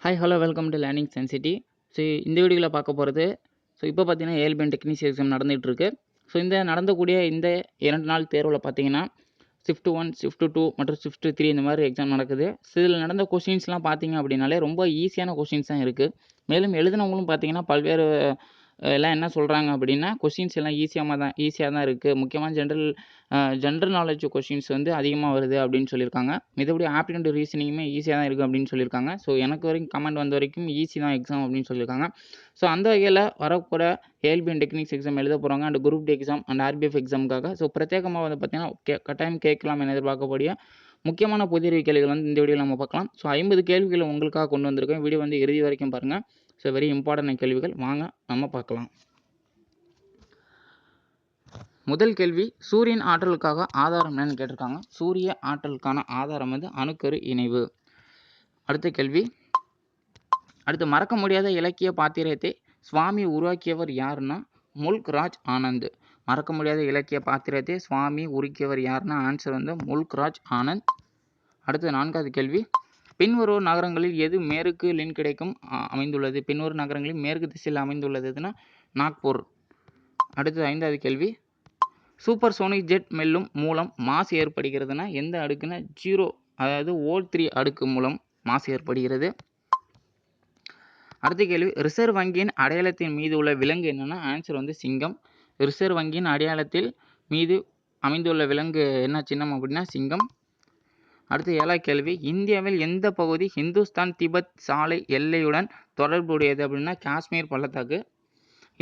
Hi hello welcome to learning சென்சிட்டி. So இந்த வீடியோவில் பார்க்க போகிறது இப்போ பார்த்தீங்கன்னா ஏஎல்பி டெக்னீஷியன் எக்ஸாம் நடந்துகிட்ருக்கு. இந்த நடந்தக்கூடிய இந்த 2 நாள் தேர்வில் பார்த்தீங்கன்னா ஷிஃப்ட் 1, ஷிஃப்ட் 2 மற்றும் ஷிஃப்ட் 3 இந்த மாதிரி எக்ஸாம் நடக்குது. இதில் நடந்த கொஷின்ஸ்லாம் பார்த்தீங்க அப்படின்னாலே ரொம்ப ஈஸியான கொஷின்ஸ் தான் இருக்குது. மேலும் எழுதினவங்களும் பார்த்தீங்கன்னா பல்வேறு எல்லாம் என்ன சொல்கிறாங்க அப்படின்னா கொஷின்ஸ் எல்லாம் ஈஸியாக தான் இருக்குது. முக்கியமாக ஜென்ரல் நாலேஜ் கொஷின்ஸ் அதிகமாக வருது அப்படின்னு சொல்லியிருக்காங்க. மித்தபடி ஆப்டிடியூட் ரீசனிங்குமே ஈஸியாக தான் இருக்குது அப்படின்னு சொல்லியிருக்காங்க. ஸோ எனக்கு வரைக்கும் கமெண்ட் வந்த வரைக்கும் ஈஸி தான் எக்ஸாம் அப்படின்னு சொல்லியிருக்காங்க. ஸோ அந்த வகையில் வரக்கூட ஏஎல்பி அண்ட் டெக்னிக்ஸ் எக்ஸாம் எழுத போகிறாங்க and group D exam and RPF எக்ஸாமுக்காக. ஸோ பிரத்யேகமாக பார்த்தீங்கன்னா கட்டாயம் கேட்கலாம் என எதிர்பார்க்கக்கூடிய முக்கியமான புதிய கேள்விகள் இந்த வீடியோவில் நம்ம பார்க்கலாம். ஸோ 50 கேள்விகளை உங்களுக்காக கொண்டு வந்திருக்கேன். வீடியோ இறுதி வரைக்கும் பாருங்கள். ஸோ வெரி இம்பார்ட்டன்ட் கேள்விகள், வாங்க நம்ம பார்க்கலாம். முதல் கேள்வி, சூரியன் ஆற்றலுக்காக ஆதாரம் என்னன்னு கேட்டிருக்காங்க. சூரிய ஆற்றலுக்கான ஆதாரம் அணுக்கரு இணைவு. அடுத்த கேள்வி, அடுத்து மறக்க முடியாத இலக்கிய பாத்திரத்தை சுவாமி உருவாக்கியவர் யாருன்னா முல்க் ராஜ் ஆனந்த். மறக்க முடியாத இலக்கிய பாத்திரத்தை சுவாமி உருவாக்கியவர் யாருன்னா ஆன்சர் முல்க் ராஜ் ஆனந்த். அடுத்து 4வது கேள்வி, பின்வரும் நகரங்களில் எது மேற்கு லின் கிடைக்கும் அமைந்துள்ளது. பின்வரும் நகரங்களில் மேற்கு திசையில் அமைந்துள்ளதுன்னா நாக்பூர். அடுத்து 5வது கேள்வி, சூப்பர் சோனிக் ஜெட் மெல்லும் மூலம் மாசு ஏற்படுகிறதுனா எந்த அடுக்குன்னா 0, அதாவது O3 அடுக்கு மூலம் மாசு ஏற்படுகிறது. அடுத்த கேள்வி, ரிசர்வ் வங்கியின் அடையாளத்தின் மீது உள்ள விலங்கு என்னன்னா ஆன்சர் சிங்கம். ரிசர்வ் வங்கியின் அடையாளத்தில் மீது அமைந்துள்ள விலங்கு என்ன சின்னம் அப்படின்னா சிங்கம். அடுத்து 7வது கேள்வி, இந்தியாவில் எந்த பகுதி இந்துஸ்தான் திபெத் சாலை எல்லையுடன் தொடர்புடையது அப்படின்னா காஷ்மீர் பள்ளத்தாக்கு.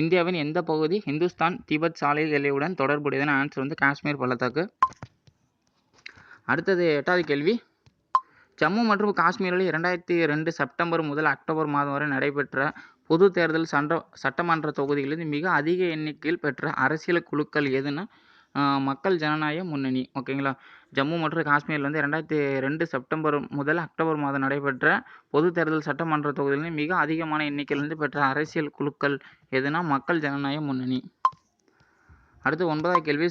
இந்தியாவின் எந்த பகுதி இந்துஸ்தான் திபெத் சாலை எல்லையுடன் தொடர்புடையதுன்னு ஆன்சர் காஷ்மீர் பள்ளத்தாக்கு. அடுத்தது 8வது கேள்வி, ஜம்மு மற்றும் காஷ்மீரில் 2002 செப்டம்பர் முதல் அக்டோபர் மாதம் வரை நடைபெற்ற பொது தேர்தல் சட்டமன்ற தொகுதிகளில் மிக அதிக எண்ணிக்கையில் பெற்ற அரசியல் குழுக்கள் எதுன்னா மக்கள் ஜனநாயக முன்னணி. ஓகேங்களா. ஜம்மு மற்றும் காஷ்மீரில் 2002 செப்டம்பர் முதல் அக்டோபர் மாதம் நடைபெற்ற பொது தேர்தல் சட்டமன்ற தொகுதிகளில் மிக அதிகமான எண்ணிக்கையிலிருந்து பெற்ற அரசியல் குழுக்கள் எதுனா மக்கள் ஜனநாயக முன்னணி. அடுத்து 9வது கேள்வி,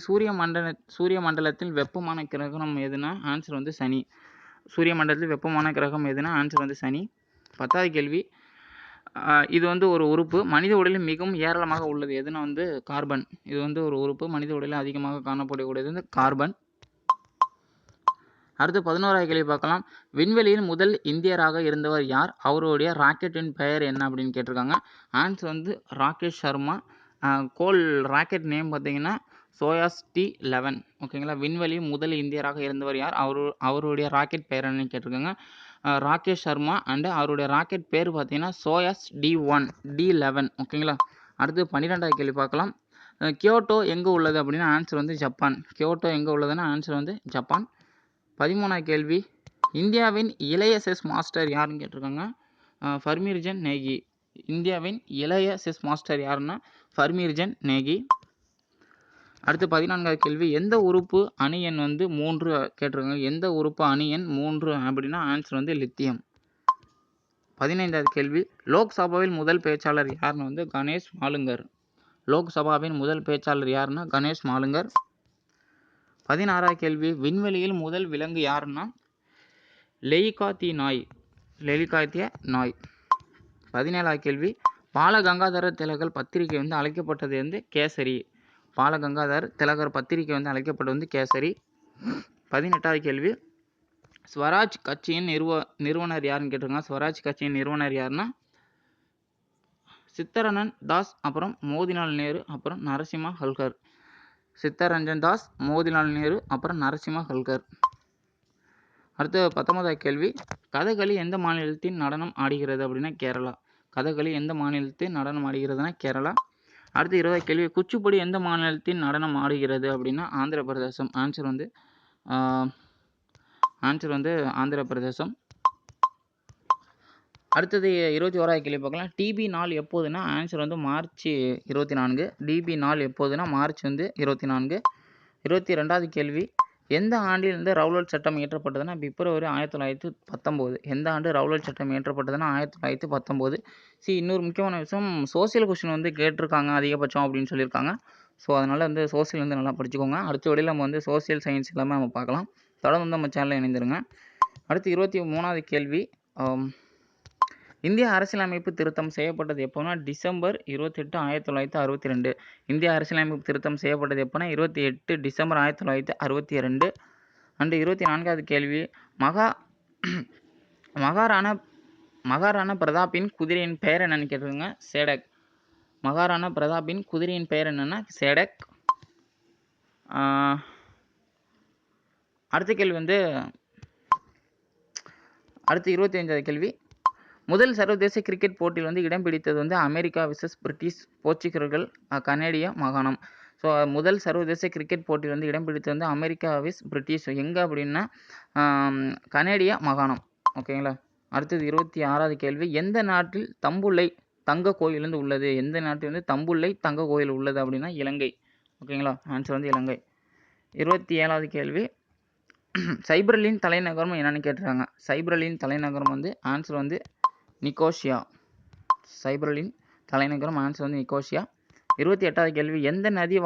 சூரிய மண்டலத்தில் வெப்பமான கிரகம் எதுனா ஆன்சர் சனி. சூரிய மண்டலத்தில் வெப்பமான கிரகம் எதுனா ஆன்சர் சனி. 10வது கேள்வி, இது ஒரு உறுப்பு மனித உடலில் மிகவும் ஏராளமாக உள்ளது எதுனா கார்பன். இது ஒரு உறுப்பு மனித உடலில் அதிகமாக காணப்படக்கூடியது கார்பன். அடுத்து 11வது கேள்வி பார்க்கலாம். விண்வெளியில் முதல் இந்தியராக இருந்தவர் யார்? அவருடைய ராக்கெட்டின் பெயர் என்ன அப்படின்னு கேட்டிருக்காங்க. ஆன்சர் ராகேஷ் சர்மா. கோல் ராக்கெட் நேம் பார்த்தீங்கன்னா சோயாஸ் T11. ஓகேங்களா. விண்வெளியில் முதல் இந்தியராக இருந்தவர் யார்? அவருடைய ராக்கெட் பெயர் என்னன்னு கேட்டிருக்காங்க. ராகேஷ் சர்மா அண்ட் அவருடைய ராக்கெட் பேர் பார்த்தீங்கன்னா சோயாஸ் D11. ஓகேங்களா. அடுத்து 12வது கேள்வி பார்க்கலாம். கியோட்டோ எங்கே உள்ளது அப்படின்னா ஆன்சர் ஜப்பான். கியோட்டோ எங்கே உள்ளதுன்னா ஆன்சர் ஜப்பான். 13வது கேள்வி, இந்தியாவின் இளைய செஸ் மாஸ்டர் யாருன்னு கேட்டிருக்காங்க. ஃபர்மீர்ஜன் நேகி. இந்தியாவின் இளைய செஸ் மாஸ்டர் யாருன்னா ஃபர்மீர்ஜன் நேகி. அடுத்து 14வது கேள்வி, எந்த உறுப்பு அணி எண் 3 கேட்டிருக்காங்க. எந்த உறுப்பு அணி எண் 3 அப்படின்னா ஆன்சர் லித்தியம். 15வது கேள்வி, லோக்சபாவில் முதல் பேச்சாளர் யாருன்னு கணேஷ் மாலுங்கர். லோக்சபாவின் முதல் பேச்சாளர் யாருன்னா கணேஷ் மாலுங்கர். 16வது கேள்வி, விண்வெளியில் முதல் விலங்கு யாருன்னா லெய்காத்திய நாய். 17வது கேள்வி, பாலகங்காதர திலகர் பத்திரிகை அழைக்கப்பட்டது கேசரி. பாலகங்காதர் திலகர் பத்திரிகை அழைக்கப்பட்டது கேசரி. 18வது கேள்வி, ஸ்வராஜ் கட்சியின் நிறுவனர் யாருன்னு கேட்டிருக்காங்க. ஸ்வராஜ் கட்சியின் நிறுவனர் யாருன்னா சித்தரஞ்சன் தாஸ், அப்புறம் மோதிலால் நேரு, அப்புறம் நரசிம்மா ஹல்கர். சித்தரஞ்சன் தாஸ், மோதிலால் நேரு, அப்புறம் நரசிம்மா ஹல்கர். அடுத்து 19வது கேள்வி, கதகளி எந்த மாநிலத்தின் நடனம் ஆடுகிறது அப்படின்னா கேரளா. கதகளி எந்த மாநிலத்தின் நடனம் ஆடுகிறதுனா கேரளா. அடுத்து 20வது கேள்வி, குச்சிப்புடி எந்த மாநிலத்தின் நடனம் ஆடுகிறது அப்படின்னா ஆந்திர பிரதேசம். ஆன்சர் ஆந்திர பிரதேசம். அடுத்தது 21வது கேள்வி பார்க்கலாம். டிபி நாள் எப்போதுன்னா ஆன்சர் மார்ச் 24. டிபி நாள் எப்போதுன்னா மார்ச் 24. 22வது கேள்வி, எந்த ஆண்டில் ரவுலட் சட்டம் இயற்றப்பட்டதுன்னா பிப்ரவரி 1919. எந்த ஆண்டு ரவுலட் சட்டம் இயற்றப்பட்டதுன்னா 1919. இன்னொரு முக்கியமான விஷயம், சோசியல் கொஸ்டின் கேட்டிருக்காங்க அதிகபட்சம் அப்படின்னு சொல்லியிருக்காங்க. ஸோ அதனால் சோசியல் நல்லா படிச்சுக்கோங்க. அடுத்த வழியில் நம்ம சோசியல் சயின்ஸ் எல்லாமே நம்ம பார்க்கலாம். தொடர்ந்து நம்ம சேனலில் இணைந்துருங்க. அடுத்து 23வது கேள்வி, இந்திய அரசியலமைப்பு திருத்தம் செய்யப்பட்டது எப்போனா டிசம்பர் 28, 1962. இந்திய அரசியலமைப்பு திருத்தம் செய்யப்பட்டது எப்போனா 28 டிசம்பர் 1962. அண்டு 24வது கேள்வி மகாராணா பிரதாப்பின் குதிரையின் பெயர் என்னன்னு கேட்டிருக்காங்க. சேடக். மகாராணா பிரதாப்பின் குதிரையின் பெயர் என்னன்னா சேடக். அடுத்த கேள்வி அடுத்து 25வது கேள்வி, முதல் சர்வதேச கிரிக்கெட் போட்டியில் இடம் பிடித்தது அமெரிக்கா விசஸ் பிரிட்டிஷ் போர்ச்சுகீசியர்கள் கனேடிய மாகாணம். ஸோ முதல் சர்வதேச கிரிக்கெட் போட்டியில் இடம் பிடித்தது அமெரிக்கா விஸ் பிரிட்டிஷ் எங்கே அப்படின்னா கனேடிய மாகாணம். ஓகேங்களா. அடுத்தது 26வது கேள்வி, எந்த நாட்டில் தம்புள்ளை தங்க கோயில் உள்ளது? எந்த நாட்டில் தம்புள்ளை தங்க கோயில் உள்ளது அப்படின்னா இலங்கை. ஓகேங்களா. ஆன்சர் இலங்கை. 27வது கேள்வி, சைப்ரலின் தலைநகரம் என்னன்னு கேட்டிருக்காங்க. சைப்ரலின் தலைநகரம் ஆன்சர் நிக்கோசியா. சைப்ரலின் தலைநகரம் ஆன்சர் நிக்கோசியா. 28வது கேள்வி, எந்த நதி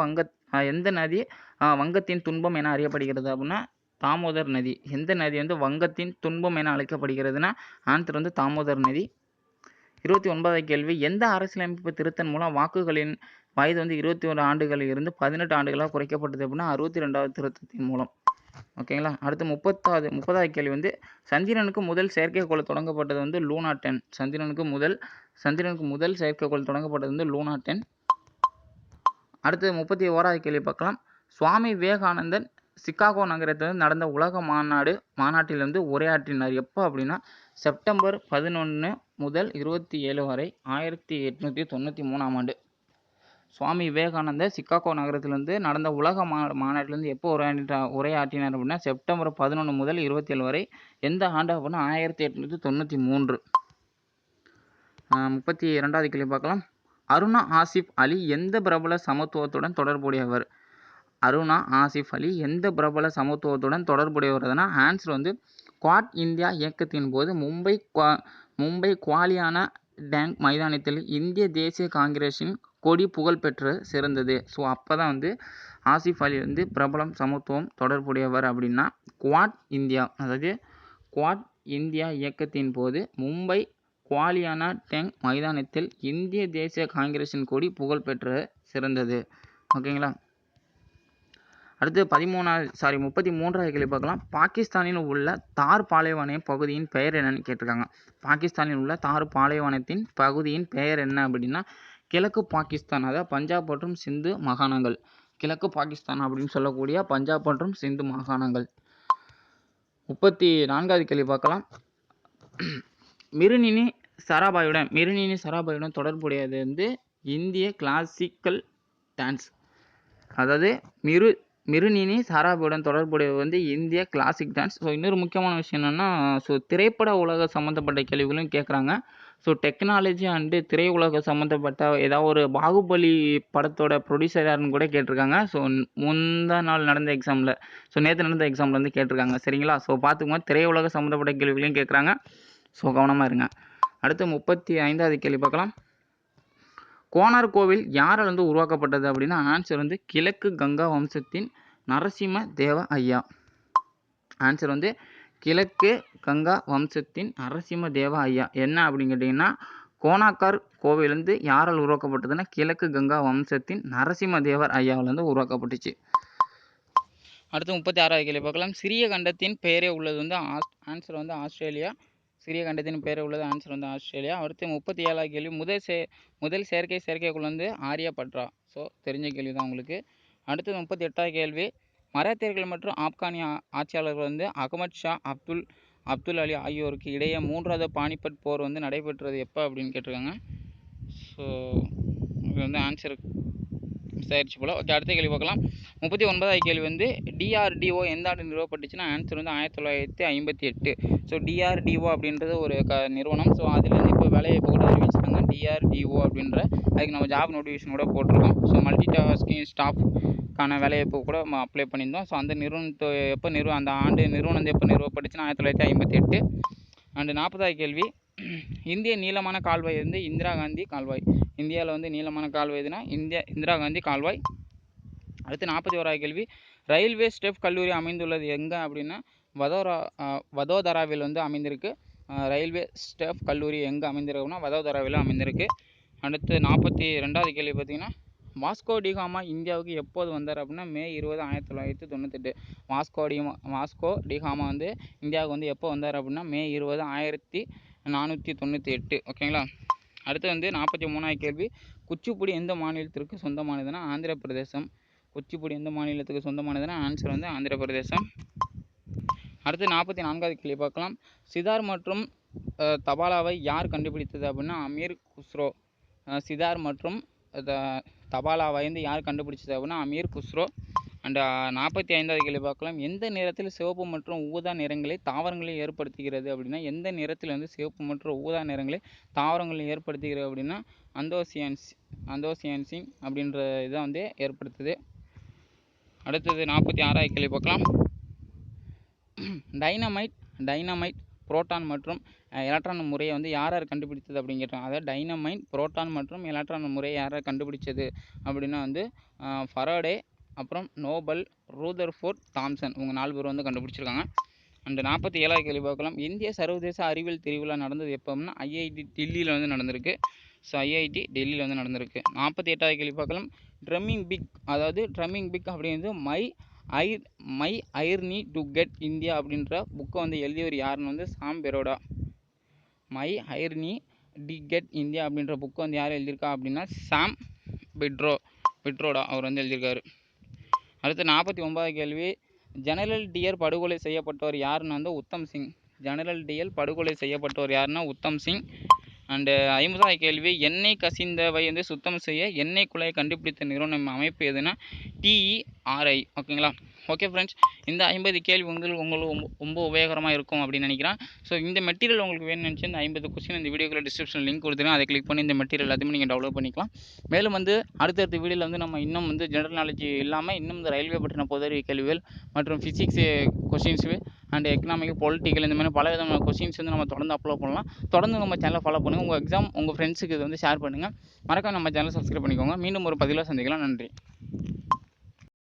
வங்கத்தின் துன்பம் என அறியப்படுகிறது அப்படின்னா தாமோதர் நதி. எந்த நதி வங்கத்தின் துன்பம் என அழைக்கப்படுகிறதுனா ஆன்சர் தாமோதர் நதி. 29வது கேள்வி, எந்த அரசியலமைப்பு திருத்தம் மூலம் வாக்குகளின் வயது 21 ஆண்டுகளில் இருந்து 18 ஆண்டுகளாக குறைக்கப்பட்டது அப்படின்னா 62வது திருத்தத்தின் மூலம். ஓகேங்களா. அடுத்து 30வது கேள்வி, சந்திரனுக்கு முதல் செயற்கைக்கோள் தொடங்கப்பட்டது லூனா 10. சந்திரனுக்கு முதல் செயற்கைக்கோள் தொடங்கப்பட்டது லூனா 10. அடுத்து 31வது கேள்வி பார்க்கலாம். சுவாமி விவேகானந்தன் சிகாகோ நகரத்தில் நடந்த உலக மாநாட்டிலிருந்து உரையாற்றினார் எப்போ அப்படின்னா செப்டம்பர் 11 முதல் 27 வரை 1893ஆம் ஆண்டு. சுவாமி விவேகானந்தர் சிகாகோ நகரத்திலிருந்து நடந்த உலக மாநாட்டிலிருந்து எப்போ உரையாற்றினார் அப்படின்னா செப்டம்பர் 11 முதல் 27 வரை. எந்த ஆண்டு அப்படின்னா 1893. 32வது கேள்வி பார்க்கலாம். அருணா ஆசிஃப் அலி எந்த பிரபல சமத்துவத்துடன் தொடர்புடையவர்? அருணா ஆசிஃப் அலி எந்த பிரபல சமத்துவத்துடன் தொடர்புடையவர்னா ஆன்சர் குவாட் இந்தியா இயக்கத்தின் போது மும்பை குவாலியானா டேங்க் மைதானத்தில் இந்திய தேசிய காங்கிரஸின் கொடி புகழ்பெற்று சிறந்தது. ஸோ அப்போ தான் ஆசிஃப் அலி பிரபலம் சமத்துவம் தொடர்புடையவர் அப்படின்னா குவாட் இந்தியா, அதாவது குவாட் இந்தியா இயக்கத்தின் போது மும்பை குவாலியானா டேங்க் மைதானத்தில் இந்திய தேசிய காங்கிரஸின் கொடி புகழ்பெற்று சிறந்தது. ஓகேங்களா. அடுத்து 33வது கேள்வி பார்க்கலாம். பாகிஸ்தானில் உள்ள தார் பாலைவன பகுதியின் பெயர் என்னன்னு கேட்டிருக்காங்க. பாகிஸ்தானில் உள்ள தார் பாலைவனத்தின் பகுதியின் பெயர் என்ன அப்படின்னா கிழக்கு பாகிஸ்தான், அதாவது பஞ்சாப் மற்றும் சிந்து மாகாணங்கள். கிழக்கு பாகிஸ்தான் அப்படின்னு சொல்லக்கூடிய பஞ்சாப் மற்றும் சிந்து மாகாணங்கள். 34வது கேள்வி பார்க்கலாம். மிருனினி சராபாயுடன் தொடர்புடையது இந்திய கிளாசிக்கல் டான்ஸ். அதாவது மிருனினி சராபாயுடன் தொடர்புடையது இந்திய கிளாசிக் டான்ஸ். ஸோ இன்னொரு முக்கியமான விஷயம் என்னென்னா திரைப்பட உலக சம்மந்தப்பட்ட கேள்விகளும் கேட்குறாங்க. ஸோ டெக்னாலஜி அண்டு திரையுலக சம்மந்தப்பட்ட ஏதாவது ஒரு பாகுபலி படத்தோட ப்ரொடியூசர் யாருன்னு கூட கேட்டிருக்காங்க. ஸோ முந்தா நாள் நடந்த எக்ஸாமில், நேற்று நடந்த எக்ஸாமில் கேட்டிருக்காங்க. சரிங்களா. ஸோ பார்த்துக்கோங்க, திரையுலக சம்மந்தப்பட்ட கேள்விகளையும் கேட்குறாங்க. ஸோ கவனமாக இருங்க. அடுத்து 35வது கேள்வி பார்க்கலாம். கோனார் கோவில் யாரால் உருவாக்கப்பட்டது அப்படின்னா ஆன்சர் கிழக்கு கங்கா வம்சத்தின் நரசிம்ம தேவ ஐயா. ஆன்சர் கிழக்கு கங்கா வம்சத்தின் நரசிம்ம தேவ ஐயா. என்ன அப்படின்னு கேட்டிங்கன்னா கோனாக்கார் கோவில் யாரால் உருவாக்கப்பட்டதுன்னா கிழக்கு கங்கா வம்சத்தின் நரசிம்ம தேவர் ஐயாவில் உருவாக்கப்பட்டுச்சு. அடுத்து 36வது கேள்வி பார்க்கலாம். சிறிய கண்டத்தின் பெயரே உள்ளது ஆன்சர் ஆஸ்திரேலியா. சிறிய கண்டத்தின் பெயரே உள்ளது ஆன்சர் ஆஸ்திரேலியா. அடுத்து 37வது கேள்வி, முதல் செயற்கைக்கோள் ஆரியப்பட்ரா. ஸோ தெரிஞ்ச கேள்வி தான் உங்களுக்கு. அடுத்தது 38வது கேள்வி, மராத்தியர்கள் மற்றும் ஆப்கானிய ஆட்சியாளர்கள் அகமது ஷா அப்துல் அலி ஆகியோருக்கு இடையே 3வது பானிபட் போர் நடைபெற்றது எப்போ அப்படின்னு கேட்டிருக்காங்க. ஸோ இது ஆன்சர் விசாரிச்சு போல். ஓகே. அடுத்த கேள்வி பார்க்கலாம். 39வது கேள்வி டிஆர்டிஓ எந்த ஆண்டு நிறுவப்பட்டுச்சுன்னா ஆன்சர் 1958. ஸோ டிஆர்டிஓ அப்படின்றது ஒரு நிறுவனம். ஸோ அதுலேருந்து இப்போ வேலைவாய்ப்பு கூட அறிவிச்சிட்டாங்க. டிஆர்டிஓ அப்படின்ற அதுக்கு நம்ம ஜாப் நோட்டிஃபிகேஷன் கூட போட்டிருக்கோம். ஸோ மல்டி டாஸ்கிங் ஸ்டாஃப்கான வேலைவாய்ப்பு கூட அப்ளை பண்ணியிருந்தோம். ஸோ அந்த நிறுவனத்தை அந்த ஆண்டு நிறுவனம் எப்போ நிறுவப்பட்டுச்சுன்னா 1958. அண்டு 40வது கேள்வி, இந்திய நீளமான கால்வாய் இந்திரா காந்தி கால்வாய். இந்தியாவில் நீளமான கால்வாய் எதுனா இந்திரா காந்தி கால்வாய். அடுத்து 41வது கேள்வி, ரயில்வே ஸ்டெப் கல்லூரி அமைந்துள்ளது எங்கே அப்படின்னா வதோதராவில் அமைந்திருக்கு. ரயில்வே ஸ்டாஃப் கல்லூரி எங்கே அமைந்திருக்குன்னா வதோதராவில் அமைந்திருக்கு. அடுத்து 42வது கேள்வி பார்த்தீங்கன்னா, வாஸ்கோ டிகாமா இந்தியாவுக்கு எப்போது வந்தார் அப்படின்னா மே 20, 1998. வாஸ்கோ டிகாமா வந்து இந்தியாவுக்கு வந்து எப்போ வந்தார் அப்படின்னா மே 20, 1498. ஓகேங்களா. அடுத்து வந்து 43வது கேள்வி, குச்சிப்புடி எந்த மாநிலத்திற்கு சொந்தமானதுன்னா ஆந்திர பிரதேசம். குச்சிப்புடி எந்த மாநிலத்துக்கு சொந்தமானதுன்னா ஆன்சர் வந்து ஆந்திர பிரதேசம். அடுத்து 44வது கேள்வி பார்க்கலாம். சிதார் மற்றும் தபாலாவை யார் கண்டுபிடித்தது அப்படின்னா அமீர் குஸ்ரோ. சிதார் மற்றும் தபாலாவை வந்து யார் கண்டுபிடிச்சது அப்படின்னா அமீர் குஸ்ரோ. அண்ட் 45வது கேள்வி பார்க்கலாம். எந்த நிறத்தில் சிவப்பு மற்றும் ஊதா நிறங்களை தாவரங்களில் ஏற்படுத்துகிறது அப்படின்னா எந்த நிறத்தில் வந்து சிவப்பு மற்றும் ஊதா நிறங்களை தாவரங்களில் ஏற்படுத்துகிறது அப்படின்னா அந்தோசியான்சின் அப்படின்ற இதை வந்து ஏற்படுத்துது. அடுத்தது 46வது கேள்வி பார்க்கலாம். டைனமைட் புரோட்டான் மற்றும் எலக்ட்ரான் முறையை வந்து யார் கண்டுபிடித்தது அப்படின்னு கேட்டாங்க. அதாவது டைனமைட் புரோட்டான் மற்றும் எலக்ட்ரான் முறையை யார் கண்டுபிடிச்சது அப்படின்னா வந்து ஃபராடே, அப்புறம் நோபல், ரூதர்ஃபோர்ட், தாம்சன், இவங்க 4 பேர் வந்து கண்டுபிடிச்சிருக்காங்க. அண்ட் 47வது கேள்வி பார்க்கலாம். இந்திய சர்வதேச அறிவியல் திருவிழா நடந்தது எப்போன்னா ஐஐடி டெல்லியில் வந்து நடந்திருக்கு. ஸோ ஐஐடி டெல்லியில் வந்து நடந்திருக்கு. 48வது கேள்வி பார்க்கலாம். ட்ரம்மிங் பிக் அப்படிங்கிறது மை ஐர்னி டு கெட் இந்தியா அப்படின்ற புக்கை வந்து எழுதியவர் யாருன்னு வந்து சாம் பெரோடா. மை ஐர்னி டி கெட் இந்தியா அப்படின்ற புக்கை வந்து யார் எழுதியிருக்கா அப்படின்னா சாம் பெட்ரோடா அவர் வந்து எழுதியிருக்காரு. அடுத்து 49வது கேள்வி, ஜெனரல் டியர் படுகொலை செய்யப்பட்டவர் யாருன்னு வந்து உத்தம் சிங். ஜெனரல் டியர் படுகொலை செய்யப்பட்டவர் யாருன்னா உத்தம் சிங். அண்டு 50வது கேள்வி, எண்ணெய் கசிந்தவை வந்து சுத்தம் செய்ய எண்ணெய் குழாயை கண்டுபிடித்த நிறுவனம் அமைப்பு எதுனா TERI. ஓகேங்களா. ஓகே ஃப்ரெண்ட்ஸ், இந்த 50 கேள்வி உங்களுக்கு ரொம்ப உபயோகரமாக இருக்கும் அப்படின்னு நினைக்கிறேன். ஸோ இந்த மெட்டீரியல் உங்களுக்கு வேணும்னு நினச்சி இந்த 50 கொஸ்டின் இந்த வீடியோக்குள்ள டிஸ்கிரிப்ஷன் லிங்க் கொடுத்துருங்க. அதை கிளிக் பண்ணி இந்த மெட்டீரியல் எல்லாத்தையுமே நீங்கள் டவுன்லோட் பண்ணிக்கலாம். மேலும் வந்து அடுத்தடுத்த வீடியோவில் வந்து நம்ம இன்னும் வந்து ஜெனரல் நாலேஜ் இல்லாமல் இன்னும் இந்த ரயில்வே பற்றின பொது கேள்விகள் மற்றும் physics questions and economic, political, இந்த மாதிரி பல விதமான கொஸ்டின்ஸ் வந்து நம்ம தொடர்ந்து அப்லோட் பண்ணலாம். தொடர்ந்து நம்ம சேனலை ஃபாலோ பண்ணுங்கள். உங்கள் ஃப்ரெண்ட்ஸுக்கு இது வந்து ஷேர் பண்ணுங்கள். மறக்காம நம்ம சேனலை சப்ஸ்கிரைப் பண்ணிக்கோங்க. மீண்டும் ஒரு பதிலாக சந்திக்கலாம். நன்றி.